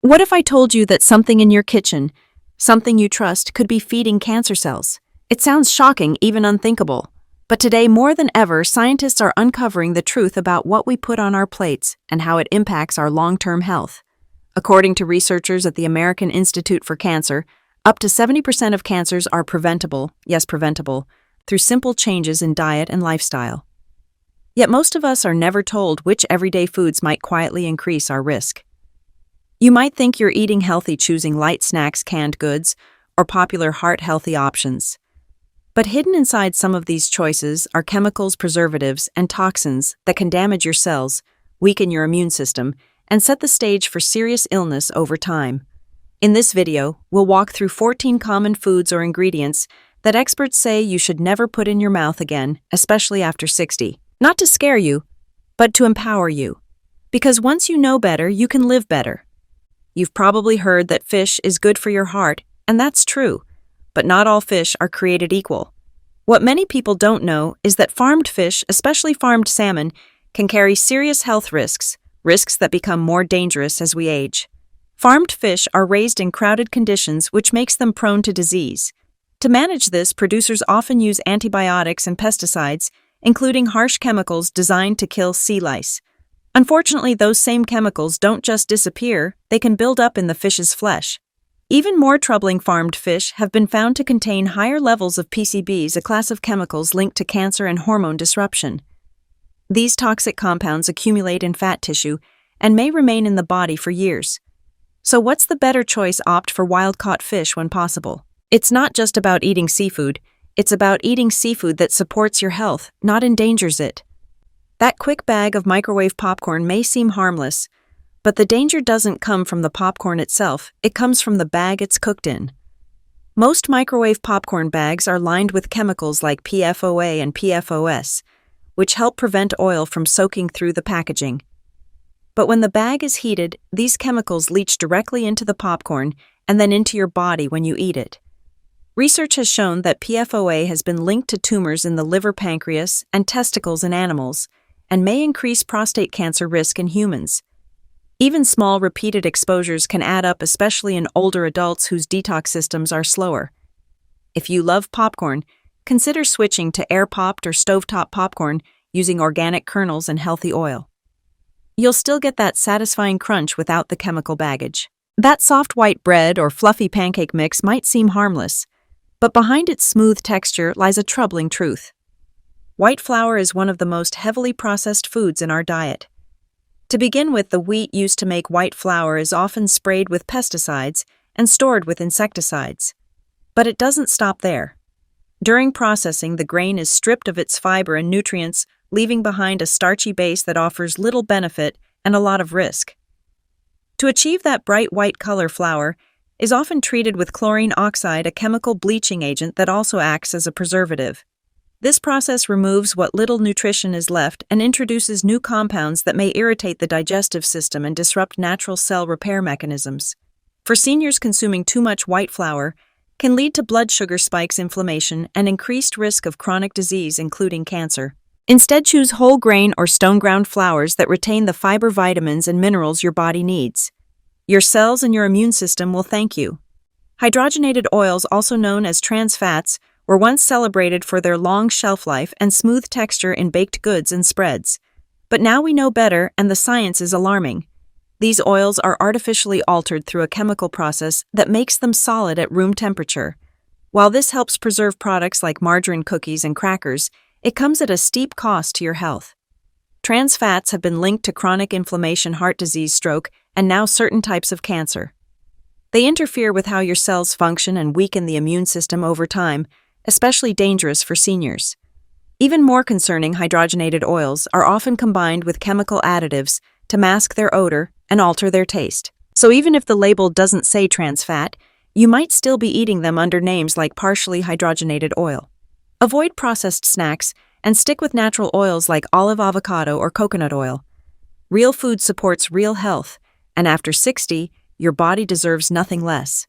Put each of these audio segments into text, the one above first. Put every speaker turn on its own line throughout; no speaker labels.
What if I told you that something in your kitchen, something you trust, could be feeding cancer cells? It sounds shocking, even unthinkable. But today, more than ever, scientists are uncovering the truth about what we put on our plates and how it impacts our long-term health. According to researchers at the American Institute for Cancer, up to 70% of cancers are preventable, yes, preventable, through simple changes in diet and lifestyle. Yet most of us are never told which everyday foods might quietly increase our risk. You might think you're eating healthy, choosing light snacks, canned goods, or popular heart-healthy options. But hidden inside some of these choices are chemicals, preservatives, and toxins that can damage your cells, weaken your immune system, and set the stage for serious illness over time. In this video, we'll walk through 14 common foods or ingredients that experts say you should never put in your mouth again, especially after 60. Not to scare you, but to empower you. Because once you know better, you can live better. You've probably heard that fish is good for your heart, and that's true. But not all fish are created equal. What many people don't know is that farmed fish, especially farmed salmon, can carry serious health risks that become more dangerous as we age. Farmed fish are raised in crowded conditions, which makes them prone to disease. To manage this, producers often use antibiotics and pesticides, including harsh chemicals designed to kill sea lice. Unfortunately, those same chemicals don't just disappear, they can build up in the fish's flesh. Even more troubling, farmed fish have been found to contain higher levels of PCBs, a class of chemicals linked to cancer and hormone disruption. These toxic compounds accumulate in fat tissue and may remain in the body for years. So what's the better choice? Opt for wild-caught fish when possible. It's not just about eating seafood. It's about eating seafood that supports your health, not endangers it. That quick bag of microwave popcorn may seem harmless, but the danger doesn't come from the popcorn itself, it comes from the bag it's cooked in. Most microwave popcorn bags are lined with chemicals like PFOA and PFOS, which help prevent oil from soaking through the packaging. But when the bag is heated, these chemicals leach directly into the popcorn and then into your body when you eat it. Research has shown that PFOA has been linked to tumors in the liver, pancreas, and testicles in animals, and may increase prostate cancer risk in humans. Even small, repeated exposures can add up, especially in older adults whose detox systems are slower. If you love popcorn, consider switching to air-popped or stovetop popcorn using organic kernels and healthy oil. You'll still get that satisfying crunch without the chemical baggage. That soft white bread or fluffy pancake mix might seem harmless, but behind its smooth texture lies a troubling truth. White flour is one of the most heavily processed foods in our diet. To begin with, the wheat used to make white flour is often sprayed with pesticides and stored with insecticides. But it doesn't stop there. During processing, the grain is stripped of its fiber and nutrients, leaving behind a starchy base that offers little benefit and a lot of risk. To achieve that bright white color, flour is often treated with chlorine oxide, a chemical bleaching agent that also acts as a preservative. This process removes what little nutrition is left and introduces new compounds that may irritate the digestive system and disrupt natural cell repair mechanisms. For seniors, consuming too much white flour can lead to blood sugar spikes, inflammation, and increased risk of chronic disease, including cancer. Instead, choose whole grain or stone-ground flours that retain the fiber, vitamins, and minerals your body needs. Your cells and your immune system will thank you. Hydrogenated oils, also known as trans fats, were once celebrated for their long shelf life and smooth texture in baked goods and spreads. But now we know better, and the science is alarming. These oils are artificially altered through a chemical process that makes them solid at room temperature. While this helps preserve products like margarine, cookies, and crackers, it comes at a steep cost to your health. Trans fats have been linked to chronic inflammation, heart disease, stroke, and now certain types of cancer. They interfere with how your cells function and weaken the immune system over time, especially dangerous for seniors. Even more concerning, hydrogenated oils are often combined with chemical additives to mask their odor and alter their taste. So even if the label doesn't say trans fat, you might still be eating them under names like partially hydrogenated oil. Avoid processed snacks and stick with natural oils like olive, avocado, or coconut oil. Real food supports real health, and after 60, your body deserves nothing less.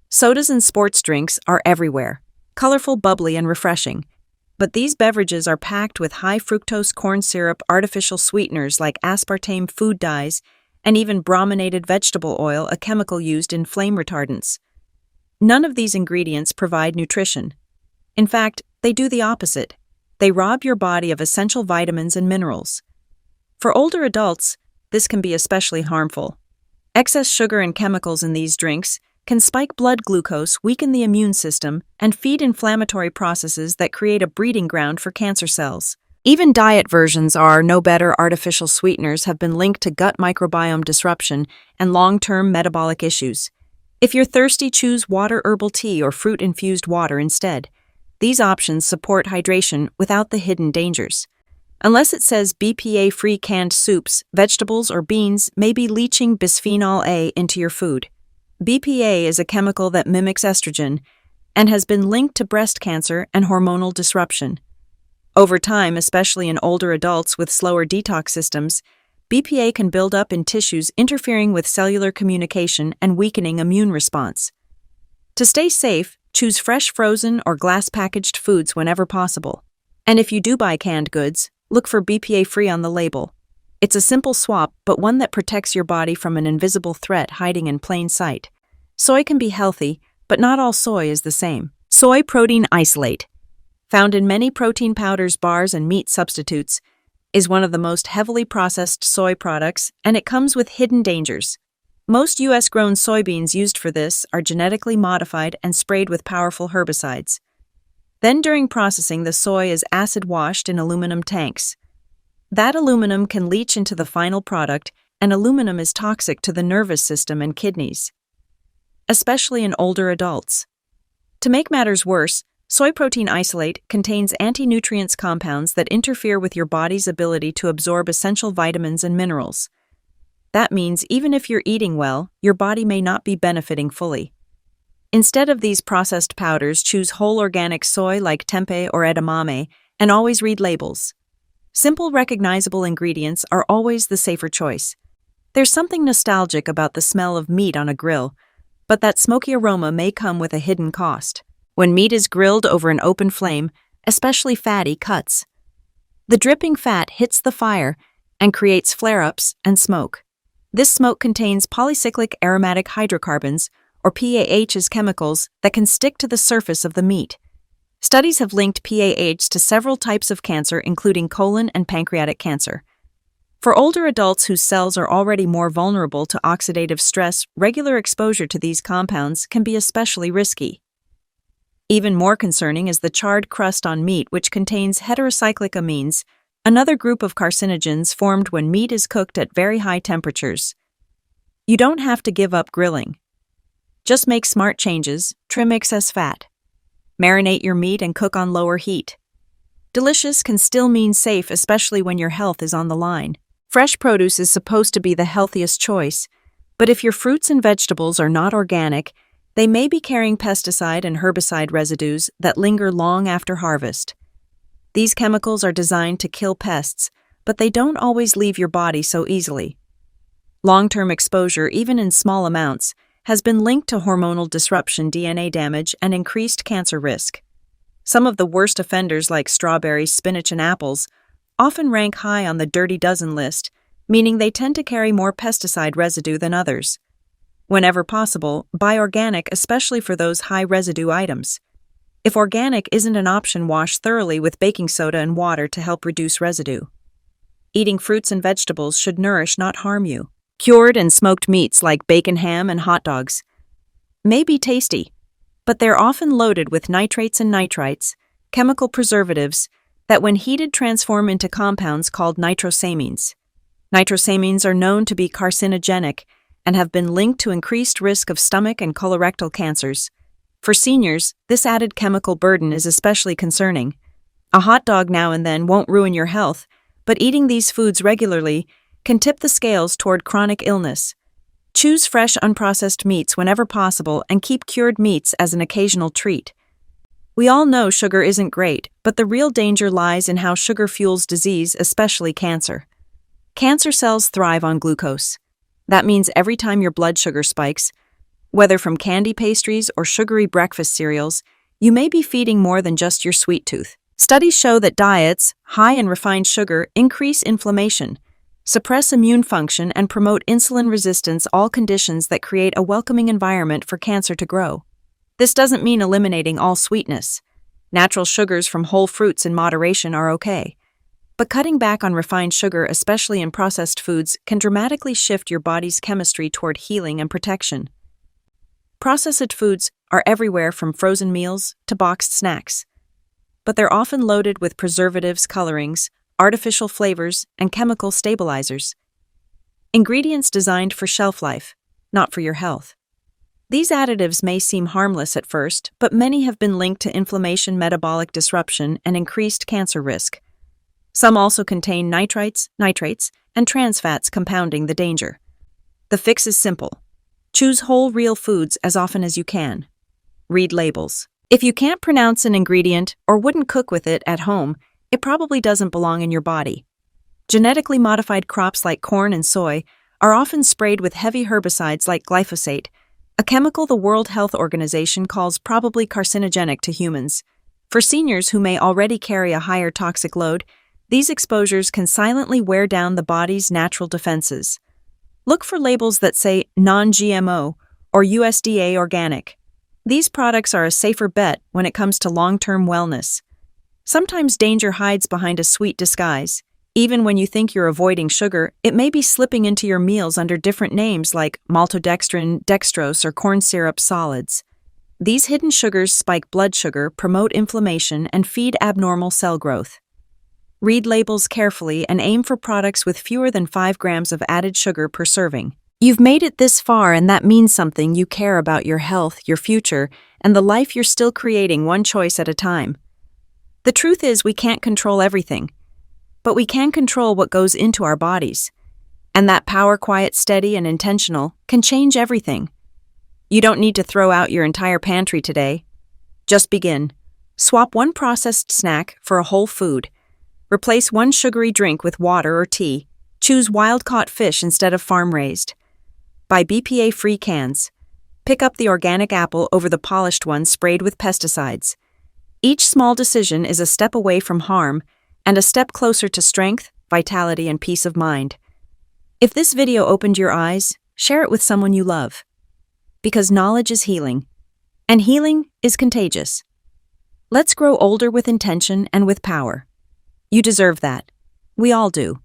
Sodas and sports drinks are everywhere, colorful, bubbly, and refreshing. But these beverages are packed with high fructose corn syrup, artificial sweeteners like aspartame, food dyes, and even brominated vegetable oil, a chemical used in flame retardants. None of these ingredients provide nutrition. In fact, they do the opposite. They rob your body of essential vitamins and minerals. For older adults, this can be especially harmful. Excess sugar and chemicals in these drinks can spike blood glucose, weaken the immune system, and feed inflammatory processes that create a breeding ground for cancer cells. Even diet versions are no better. Artificial sweeteners have been linked to gut microbiome disruption and long-term metabolic issues. If you're thirsty, choose water, herbal tea, or fruit-infused water instead. These options support hydration without the hidden dangers. Unless it says BPA-free, canned soups, vegetables, or beans may be leaching bisphenol A into your food. BPA is a chemical that mimics estrogen and has been linked to breast cancer and hormonal disruption. Over time, especially in older adults with slower detox systems, BPA can build up in tissues, interfering with cellular communication and weakening immune response. To stay safe, choose fresh, frozen, or glass-packaged foods whenever possible. And if you do buy canned goods, look for BPA-free on the label. It's a simple swap, but one that protects your body from an invisible threat hiding in plain sight. Soy can be healthy, but not all soy is the same. Soy protein isolate, found in many protein powders, bars, and meat substitutes, is one of the most heavily processed soy products, and it comes with hidden dangers. Most U.S.-grown soybeans used for this are genetically modified and sprayed with powerful herbicides. Then during processing, the soy is acid-washed in aluminum tanks. That aluminum can leach into the final product, and aluminum is toxic to the nervous system and kidneys, especially in older adults. To make matters worse, soy protein isolate contains anti-nutrients compounds that interfere with your body's ability to absorb essential vitamins and minerals. That means even if you're eating well, your body may not be benefiting fully. Instead of these processed powders, choose whole organic soy like tempeh or edamame, and always read labels. Simple, recognizable ingredients are always the safer choice. There's something nostalgic about the smell of meat on a grill, but that smoky aroma may come with a hidden cost. When meat is grilled over an open flame, especially fatty cuts, the dripping fat hits the fire and creates flare-ups and smoke. This smoke contains polycyclic aromatic hydrocarbons, or PAHs, chemicals that can stick to the surface of the meat. Studies have linked PAHs to several types of cancer, including colon and pancreatic cancer. For older adults whose cells are already more vulnerable to oxidative stress, regular exposure to these compounds can be especially risky. Even more concerning is the charred crust on meat, which contains heterocyclic amines, another group of carcinogens formed when meat is cooked at very high temperatures. You don't have to give up grilling. Just make smart changes, trim excess fat. Marinate your meat and cook on lower heat. Delicious can still mean safe, especially when your health is on the line. Fresh produce is supposed to be the healthiest choice, but if your fruits and vegetables are not organic, they may be carrying pesticide and herbicide residues that linger long after harvest. These chemicals are designed to kill pests, but they don't always leave your body so easily. Long-term exposure, even in small amounts, has been linked to hormonal disruption, DNA damage, and increased cancer risk. Some of the worst offenders, like strawberries, spinach, and apples, often rank high on the dirty dozen list, meaning they tend to carry more pesticide residue than others. Whenever possible, buy organic, especially for those high-residue items. If organic isn't an option, wash thoroughly with baking soda and water to help reduce residue. Eating fruits and vegetables should nourish, not harm you. Cured and smoked meats like bacon, ham, and hot dogs may be tasty, but they're often loaded with nitrates and nitrites, chemical preservatives that when heated transform into compounds called nitrosamines. Nitrosamines are known to be carcinogenic and have been linked to increased risk of stomach and colorectal cancers. For seniors, this added chemical burden is especially concerning. A hot dog now and then won't ruin your health, but eating these foods regularly can tip the scales toward chronic illness. Choose fresh, unprocessed meats whenever possible and keep cured meats as an occasional treat. We all know sugar isn't great, but the real danger lies in how sugar fuels disease, especially cancer. Cancer cells thrive on glucose. That means every time your blood sugar spikes, whether from candy pastries or sugary breakfast cereals, you may be feeding more than just your sweet tooth. Studies show that diets high in refined sugar increase inflammation, suppress immune function, and promote insulin resistance, all conditions that create a welcoming environment for cancer to grow. This doesn't mean eliminating all sweetness. Natural sugars from whole fruits in moderation are okay. But cutting back on refined sugar, especially in processed foods, can dramatically shift your body's chemistry toward healing and protection. Processed foods are everywhere, from frozen meals to boxed snacks. But they're often loaded with preservatives, colorings, artificial flavors, and chemical stabilizers. Ingredients designed for shelf life, not for your health. These additives may seem harmless at first, but many have been linked to inflammation, metabolic disruption, and increased cancer risk. Some also contain nitrates, and trans fats, compounding the danger. The fix is simple. Choose whole, real foods as often as you can. Read labels. If you can't pronounce an ingredient or wouldn't cook with it at home, it probably doesn't belong in your body. Genetically modified crops like corn and soy are often sprayed with heavy herbicides like glyphosate, a chemical the World Health Organization calls probably carcinogenic to humans. For seniors who may already carry a higher toxic load, these exposures can silently wear down the body's natural defenses. Look for labels that say non-GMO or USDA organic. These products are a safer bet when it comes to long-term wellness. Sometimes danger hides behind a sweet disguise. Even when you think you're avoiding sugar, it may be slipping into your meals under different names like maltodextrin, dextrose, or corn syrup solids. These hidden sugars spike blood sugar, promote inflammation, and feed abnormal cell growth. Read labels carefully and aim for products with fewer than 5 grams of added sugar per serving. You've made it this far, and that means something. You care about your health, your future, and the life you're still creating, one choice at a time. The truth is, we can't control everything, but we can control what goes into our bodies. And that power, quiet, steady, and intentional, can change everything. You don't need to throw out your entire pantry today. Just begin. Swap one processed snack for a whole food. Replace one sugary drink with water or tea. Choose wild-caught fish instead of farm-raised. Buy BPA-free cans. Pick up the organic apple over the polished one sprayed with pesticides. Each small decision is a step away from harm and a step closer to strength, vitality, and peace of mind. If this video opened your eyes, share it with someone you love. Because knowledge is healing, and healing is contagious. Let's grow older with intention and with power. You deserve that. We all do.